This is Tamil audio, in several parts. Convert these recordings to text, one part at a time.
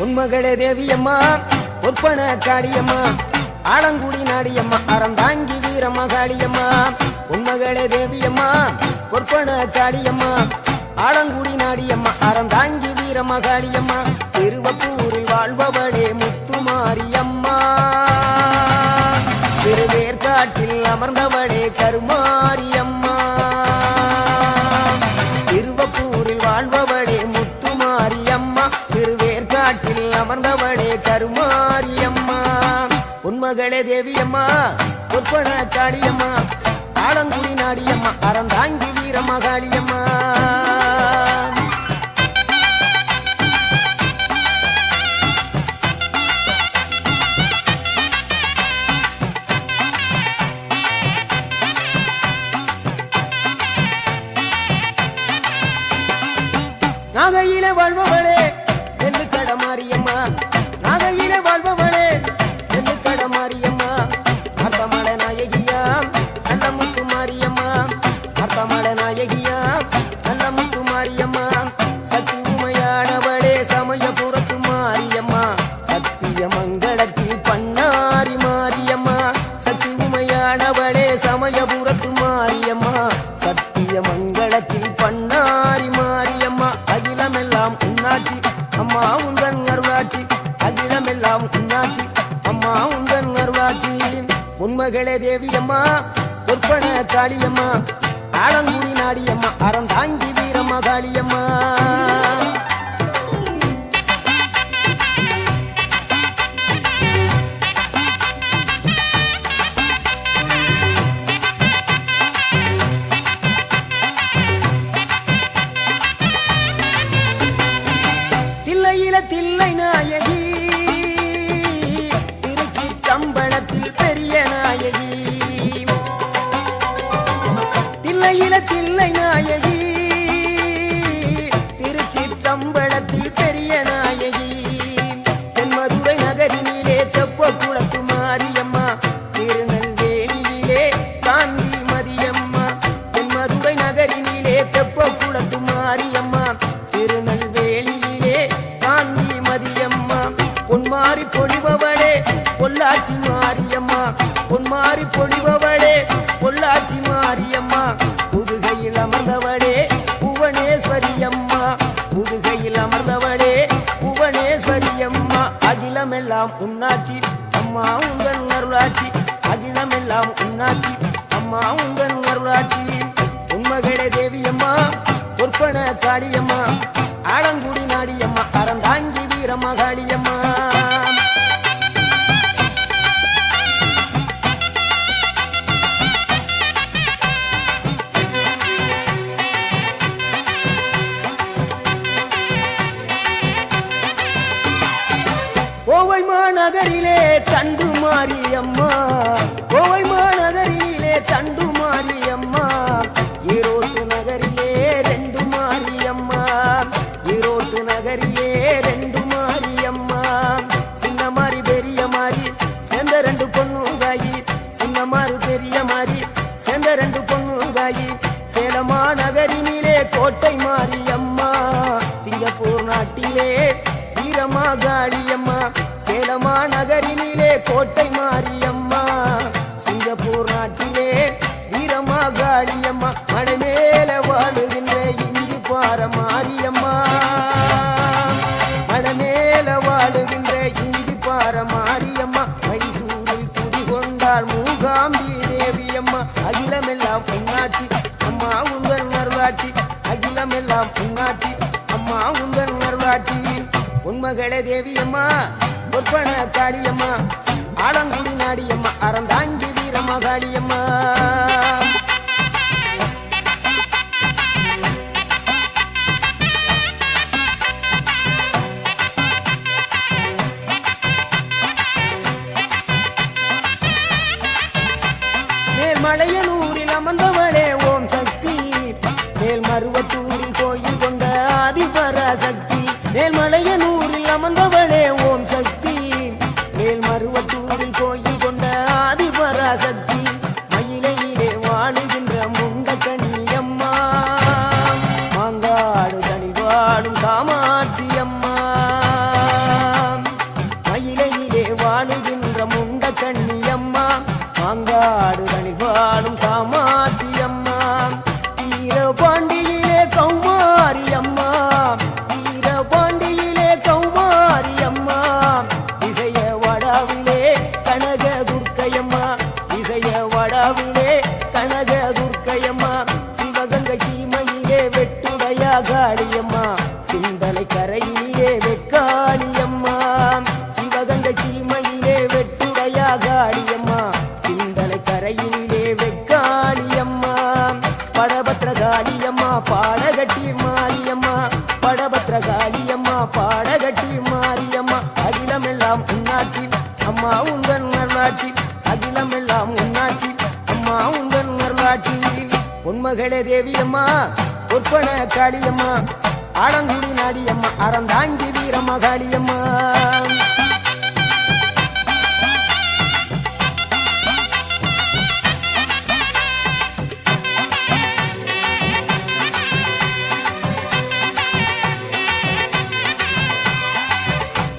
உன்மகளே தேவியம்மா ஒப்பன காளியம்மா ஆலங்குடி நாடியம்மா அறந்தாங்கி வீரம்மா காளியம்மா உன்மகளே தேவியம்மா ஒப்பன காளியம்மா ஆலங்குடி நாடியம்மா அறந்தாங்கி வீரம்மா காளியம்மா திருவப்பூரில் வாழ்பவளே முத்துமாரியம்மா திருவேற்காட்டில் அமர்ந்தவளே கருமாரியம்மா திருவப்பூரில் வாழ்பவளே முத்துமாரியம்மா திருவேற்காட்டில் அமர்ந்தவளே கருமாரியம்மா உன்மகளே தேவியம்மா ஒப்பன காளியம்மா ஆலங்குடி நாடியம்மா அறந்தாங்கி வீரம்மா காளியம்மா நாகையிலே வாழ்பவளே நெல்லுக்கட மாரியம்மா நாகையிலே வாழ்பவளே நெல்லுக்கட மாரியம்மா அர்த்தமலை நாயகியா நல்ல முத்து மாரியம்மா அர்த்தமலை நாயகியா நல்ல முத்து மாரியம்மா சக்தி உமையானவளே சமயபுரத்து மாரியம்மா சத்திய மங்களத்தில் பண்ணாரி மாரியம்மா சக்தி உமையானவளே சமயபுரத்து மாரியம்மா சத்திய மங்களத்தில் பண்ணாரி மாரியம்மா அகிலமெல்லாம் உன்னாட்சி அம்மா உந்தன் அருளாட்சி அகிலமெல்லாம் உன்னாட்சி அம்மா உந்தன் அருளாட்சி உன்மகளே தேவியம்மா ஒப்பன காளியம்மா ஆலங்குடி நாடியம்மா அறந்தாங்கி வீரம்மா காளியம்மா தில்லை நாயகி திருச்சிற்றம்பலத்தில் பெரிய நாயகி தில்லை நாயகி திருச்சிற்றம்பலத்தில் பெரிய நாயகி தென்மதுரை நகரினிலே தெப்ப குளத்து மாரியம்மா திருநெல்வேலியிலே காந்தி மதியம்மா தென்மதுரை நகரினிலே தெப்ப குளத்து மாரியம்மா திருநெல்வேலியிலே காந்தி மதியம்மா பொன்மாரி பொழிபவளே பொள்ளாச்சி மாரியம்மா பொன்மாரி பொழிபவளே பொள்ளாச்சி மாரியம்மா புதுகையில் அமர்ந்தவளே புவனேஸ்வரியம்மா புதுகையில் அமர்ந்தவளே புவனேஸ்வரியம்மா அகிலமெல்லாம் உன்னாட்சி அம்மா உந்தன் அருளாட்சி அகிலமெல்லாம் உன்னாட்சி அம்மா உந்தன் அருளாட்சி உன்மகளே தேவியம்மா ஒப்பன காளியம்மா ஆலங்குடி நாடியம்மா அறந்தாங்கி வீரம்மா காளியம்மா கோவை மாநகரிலே தண்டு மாரியம்மா கோவை மாநகரிலே தண்டு மாரியம்மா ஈரோட்டு நகரிலே ரெண்டு மாரியம்மா ஈரோட்டு நகரிலே ரெண்டு மாரியம்மா சின்ன மாறி பெரிய மாறி சேர்ந்த ரெண்டு பொண்ணுகாயி சின்ன மாறு பெரிய மாறி சேர்ந்த ரெண்டு பொண்ணுகாயி சேலமா நகரினிலே கோட்டை மாரியம்மா சிங்கப்பூர் நாட்டிலே வீரம்மா காளியம்மா சேலமா நகரினிலே கோட்டை மாரியம்மா சிங்கப்பூர் நாட்டிலே வீரம்மா காளியம்மா மலை மேல வாழுகின்ற இஞ்சி பார மாரியம்மா மலை மேல வாழுகின்ற இஞ்சி பார மாரியம்மா மைசூரில் குடிகொண்டாள் மூகாம்பி தேவியம்மா அகிலமெல்லாம் உன்னாட்சி அம்மா உந்தன் அருளாட்சி அகிலமெல்லாம் உன்னாட்சி அம்மா உந்தன் அருளாட்சி உன்மகளே தேவியம்மா ஒப்பன காளியம்மா ஆலங்குடி நாடியம்மா அறந்தாங்கி வீரம்மா காளியம்மா மேல்மலையனூரில் அமர்ந்தவளே ஓம் சக்தி மேல்மருவத்தூரில் கோயில் கொண்ட ஆதிபராசக்தி மேல்மலையனூரில் அமர்ந்தவளே ஓம் சக்தி மேல்மருவத்தூரில் கோயில் கொண்ட ஆதிபராசக்தி மயிலையிலே வாழுகின்ற முண்ட கண்ணியம்மா மாங்காடு தனிவாழும் காமாட்சி அம்மா எல்லாம் உன்னாட்சி அம்மா உந்தன் அருளாட்சி அகிலம் எல்லாம் உன்னாட்சி அம்மா உந்தன் அருளாட்சி பொன்மகளே தேவியம்மா பொற்பன காளியம்மா ஆலங்குடி நாடியம்மா அறந்தாங்கி வீரம்மா காளியம்மா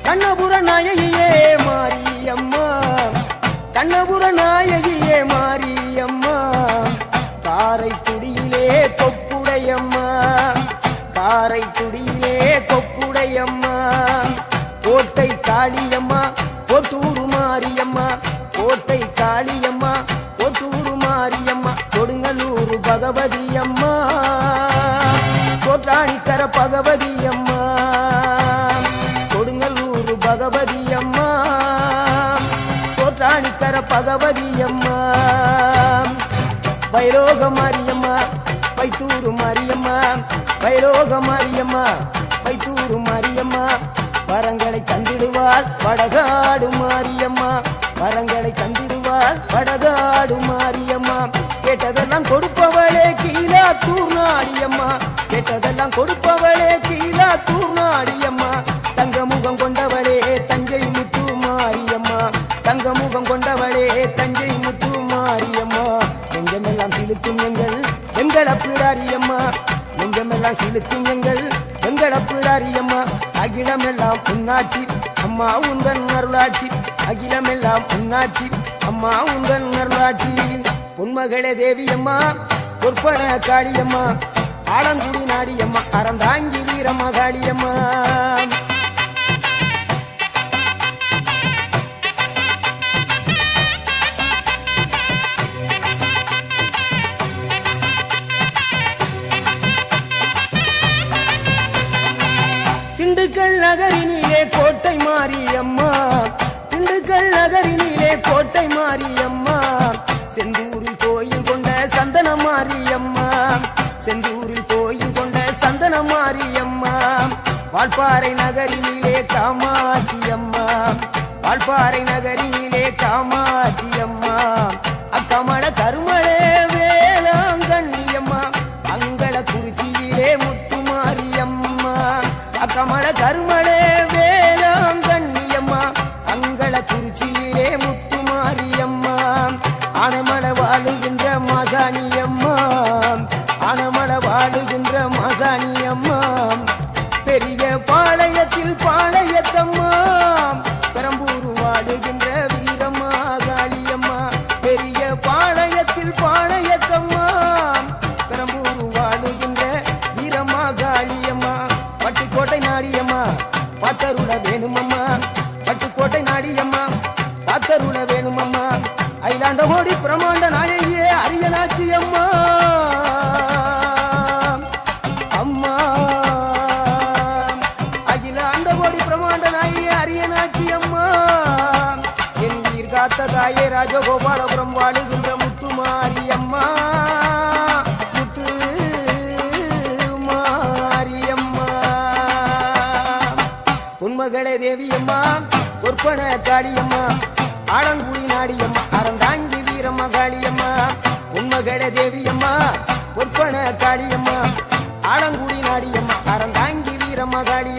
கண்ணபுர நாயகியே மாரியம்மா கண்ணபுர நாயகியே மாரியம்மா காரைக்குடியிலே கொப்புடையம்மா காரைக்குடியிலே கொப்புடையம்மா கோட்டை காளியம்மா கொட்டூரு மாரியம்மா கோட்டை காளியம்மா கொட்டூரு மாரியம்மா கொடுங்கலூரு பகவதியம்மா கோற்றாணிக்கர பகவதியம்மா கொடுங்கலூரு பகவதியம்மா சோற்றாணிக்கர பகவதியம்மா வைரோக மாரியம்மா வைத்தூரு மாரியம்மா வைரோக மாரியம்மா வைத்தூரு மாரியம்மா வரங்களை தந்திடுவாள் வடகாடு மாரியம்மா வரங்களை தந்திடுவாள் வடகாடு மாரியம்மா கேட்டதெல்லாம் கொடுப்பவளே கீழாத்தூர் நாடியம்மா கேட்டதெல்லாம் கொடுப்பவளே கீழாத்தூர் நாடியம்மா தங்க முகம் கொண்டவளே தஞ்சை முத்து மாரியம்மா தங்க முகம் கொண்டவளே தஞ்சை முத்து மாரியம்மா நெஞ்சமெல்லாம் சிலுக்கும் எங்கள் அப்பிடாரியம்மா நெஞ்சமெல்லாம் சிலுக்கும் எங்கள் அப்பிடாரியம்மா அகிலமெல்லாம் உன்னாட்சி அம்மா உந்தன் அருளாட்சி அகிலமெல்லாம் உன்னாட்சி அம்மா உந்தன் அருளாட்சி பொன்மகளே தேவியம்மா பொற்பன காளியம்மா ஆலங்குடி நாடியம்மா அறந்தாங்கி வீரம்மா காளியம்மா திண்டுக்கல் நகரினிலே கோட்டை மாரியம்மா திண்டுக்கல் நகரினிலே கோட்டை மாரியம்மா செந்தூரில் கோயில் கொண்ட சந்தன மாரியம்மா செந்தூரில் கோயில் கொண்ட சந்தன மாரியம்மா வால்பாறை நகரினிலே காமாட்சியம்மா வால்பாறை நகரினிலே காமாட்சியம்மா அக்கமல கருமளே வேளாங்கண்ணியம்மா அங்கள குறிச்சியிலே முத்து மாரியம்மா அக்கமல கருமளே வேளாங்கண்ணியம்மா அங்கள குறிச்சியிலே முத்து மாரியம்மா ஆனமல வாழுகின்ற மாசாணியம்மா ஆனமல வாழுகின்ற மாசாணியம்மா பெரிய பாளையத்தில் பாளையத்தம்மா பெரம்பூர் வாழுகின்ற வீரம்மா காளியம்மா பெரிய பாளையத்தில் பாளையத்தம்மா பெரம்பூர் வாழுகின்ற வீரம்மா காளியம்மா பட்டுக்கோட்டை நாடியம்மா பாத்தருள வேணுமம்மா பட்டுக்கோட்டை நாடியம்மா பாத்தருள வேணுமம்மா ஐலாண்ட கோடி பிரமாண்ட நாயகியே அரியனாச்சி அம்மா அம்மா அகிலாண்ட கோடி பிரமாண்ட நாயகியே அரியனாச்சி அம்மா என் உயிர் காத்த தாயே ராஜகோபாலபுரம் வாழுகின்ற முத்து மாரியம்மா முத்து மாரியம்மா பொன்மகளே தேவியம்மா பொற்பன காளியம்மா ஆலங்குடி நாடியம்மா அறந்தாங்கி வீரம்மா காளியம்மா பொன்மகளே தேவியம்மா பொற்பன காளியம்மா ஆலங்குடி நாடியம்மா அறந்தாங்கி வீரம்மா காளியம்மா